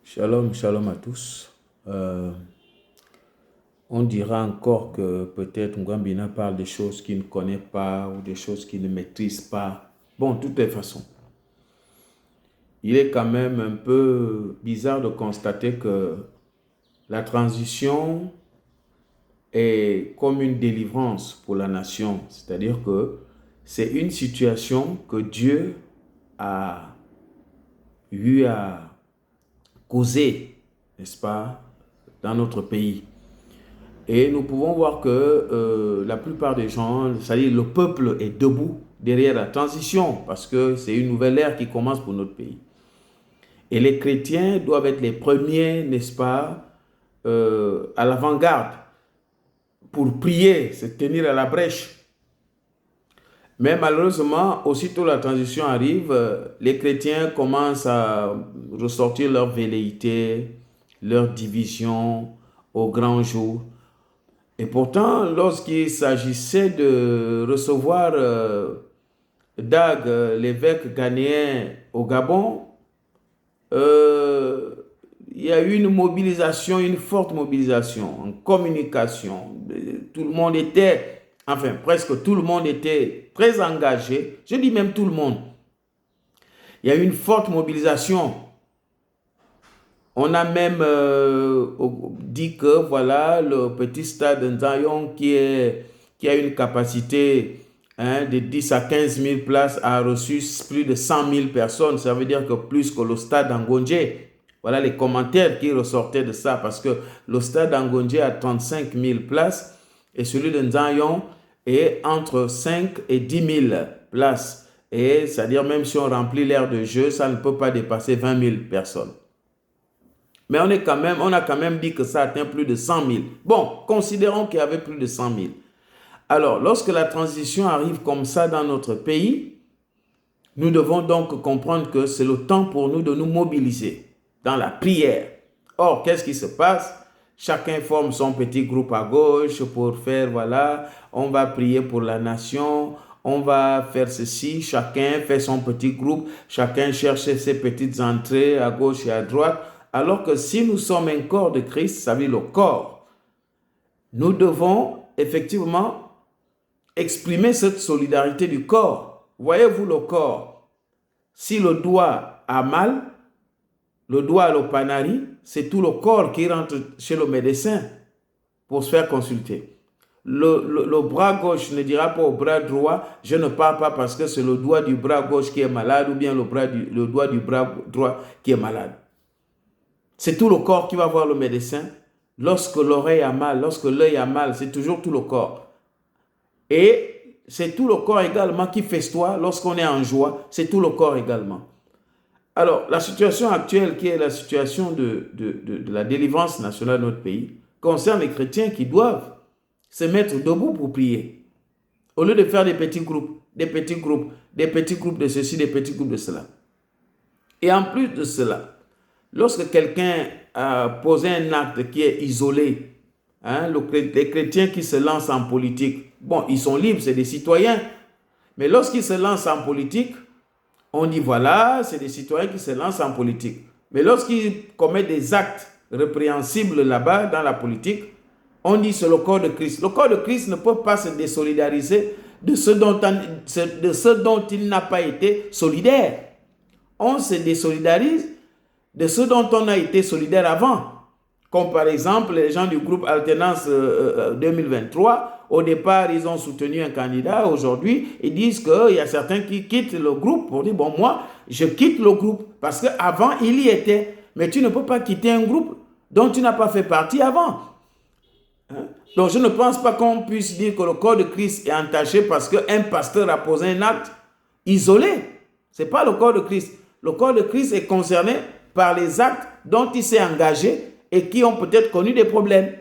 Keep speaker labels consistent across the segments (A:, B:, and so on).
A: Shalom, shalom à tous. On dira encore que peut-être Ngambina parle des choses qu'il ne connaît pas ou des choses qu'il ne maîtrise pas. Bon, de toutes les façons, il est quand même un peu bizarre de constater que la transition est comme une délivrance pour la nation. C'est-à-dire que c'est une situation que Dieu a eu à causer, n'est-ce pas, dans notre pays. Et nous pouvons voir que la plupart des gens, c'est-à-dire le peuple est debout derrière la transition parce que c'est une nouvelle ère qui commence pour notre pays. Et les chrétiens doivent être les premiers, n'est-ce pas, à l'avant-garde pour prier, se tenir à la brèche. Mais malheureusement, aussitôt la transition arrive, les chrétiens commencent à ressortir leur velléité, leur division au grand jour. Et pourtant, lorsqu'il s'agissait de recevoir Dag, l'évêque ghanéen au Gabon, il y a eu une mobilisation, une forte mobilisation en communication. Tout le monde était, enfin presque tout le monde était très engagé. Je dis même tout le monde. Il y a eu une forte mobilisation. On a même dit que voilà, le petit stade de Nzayon qui a une capacité de 10 à 15 000 places a reçu plus de 100 000 personnes. Ça veut dire que plus que le stade d'Angonje. Voilà les commentaires qui ressortaient de ça parce que le stade d'Angonje a 35 000 places et celui de Nzayon est entre 5 et 10 000 places. Et c'est-à-dire même si on remplit l'aire de jeu, ça ne peut pas dépasser 20 000 personnes. Mais on a quand même dit que ça atteint plus de 100 000. Bon, considérons qu'il y avait plus de 100 000. Alors, lorsque la transition arrive comme ça dans notre pays, nous devons donc comprendre que c'est le temps pour nous de nous mobiliser dans la prière. Or, qu'est-ce qui se passe? Chacun forme son petit groupe à gauche pour faire, voilà, on va prier pour la nation, on va faire ceci, chacun fait son petit groupe, chacun cherche ses petites entrées à gauche et à droite. Alors que si nous sommes un corps de Christ, ça veut dire le corps, nous devons effectivement exprimer cette solidarité du corps. Voyez-vous le corps, si le doigt a mal, le doigt à l'opanari, c'est tout le corps qui rentre chez le médecin pour se faire consulter. Le bras gauche ne dira pas au bras droit, je ne pars pas parce que c'est le doigt du bras gauche qui est malade ou bien le doigt du bras droit qui est malade. C'est tout le corps qui va voir le médecin. Lorsque l'oreille a mal, lorsque l'œil a mal, c'est toujours tout le corps. Et c'est tout le corps également qui festoie. Lorsqu'on est en joie, c'est tout le corps également. Alors, la situation actuelle, qui est la situation de la délivrance nationale de notre pays, concerne les chrétiens qui doivent se mettre debout pour prier. Au lieu de faire des petits groupes, des petits groupes de ceci, des petits groupes de cela. Et en plus de cela, lorsque quelqu'un a posé un acte qui est isolé, les chrétiens qui se lancent en politique, bon, ils sont libres, c'est des citoyens. Mais lorsqu'ils se lancent en politique, on dit voilà, c'est des citoyens qui se lancent en politique. Mais lorsqu'ils commettent des actes répréhensibles là-bas dans la politique, on dit c'est le corps de Christ. Le corps de Christ ne peut pas se désolidariser de ce dont il n'a pas été solidaire. On se désolidarise de ce dont on a été solidaire avant. Comme par exemple les gens du groupe Alternance 2023, au départ ils ont soutenu un candidat, aujourd'hui ils disent qu'il y a certains qui quittent le groupe pour dire bon moi je quitte le groupe parce qu'avant il y était. Mais tu ne peux pas quitter un groupe dont tu n'as pas fait partie avant. Donc je ne pense pas qu'on puisse dire que le corps de Christ est entaché parce qu'un pasteur a posé un acte isolé. Ce n'est pas le corps de Christ. Le corps de Christ est concerné par les actes dont il s'est engagé et qui ont peut-être connu des problèmes.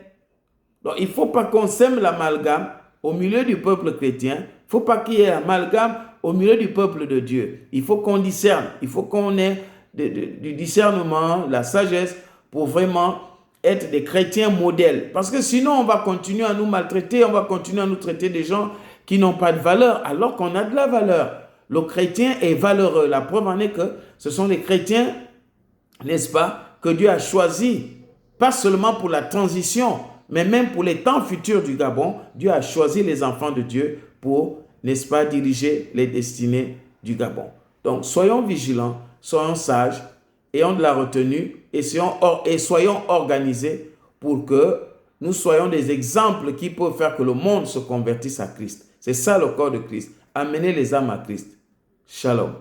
A: Donc, il ne faut pas qu'on sème l'amalgame au milieu du peuple chrétien. Il ne faut pas qu'il y ait l'amalgame au milieu du peuple de Dieu. Il faut qu'on discerne. Il faut qu'on ait du discernement, la sagesse pour vraiment être des chrétiens modèles. Parce que sinon, on va continuer à nous maltraiter, on va continuer à nous traiter des gens qui n'ont pas de valeur alors qu'on a de la valeur. Le chrétien est valeureux. La preuve en est que ce sont les chrétiens, n'est-ce pas, que Dieu a choisi, pas seulement pour la transition, mais même pour les temps futurs du Gabon. Dieu a choisi les enfants de Dieu pour, n'est-ce pas, diriger les destinées du Gabon. Donc, soyons vigilants, soyons sages, ayons de la retenue et soyons organisés pour que nous soyons des exemples qui peuvent faire que le monde se convertisse à Christ. C'est ça le corps de Christ. Amener les âmes à Christ. Shalom.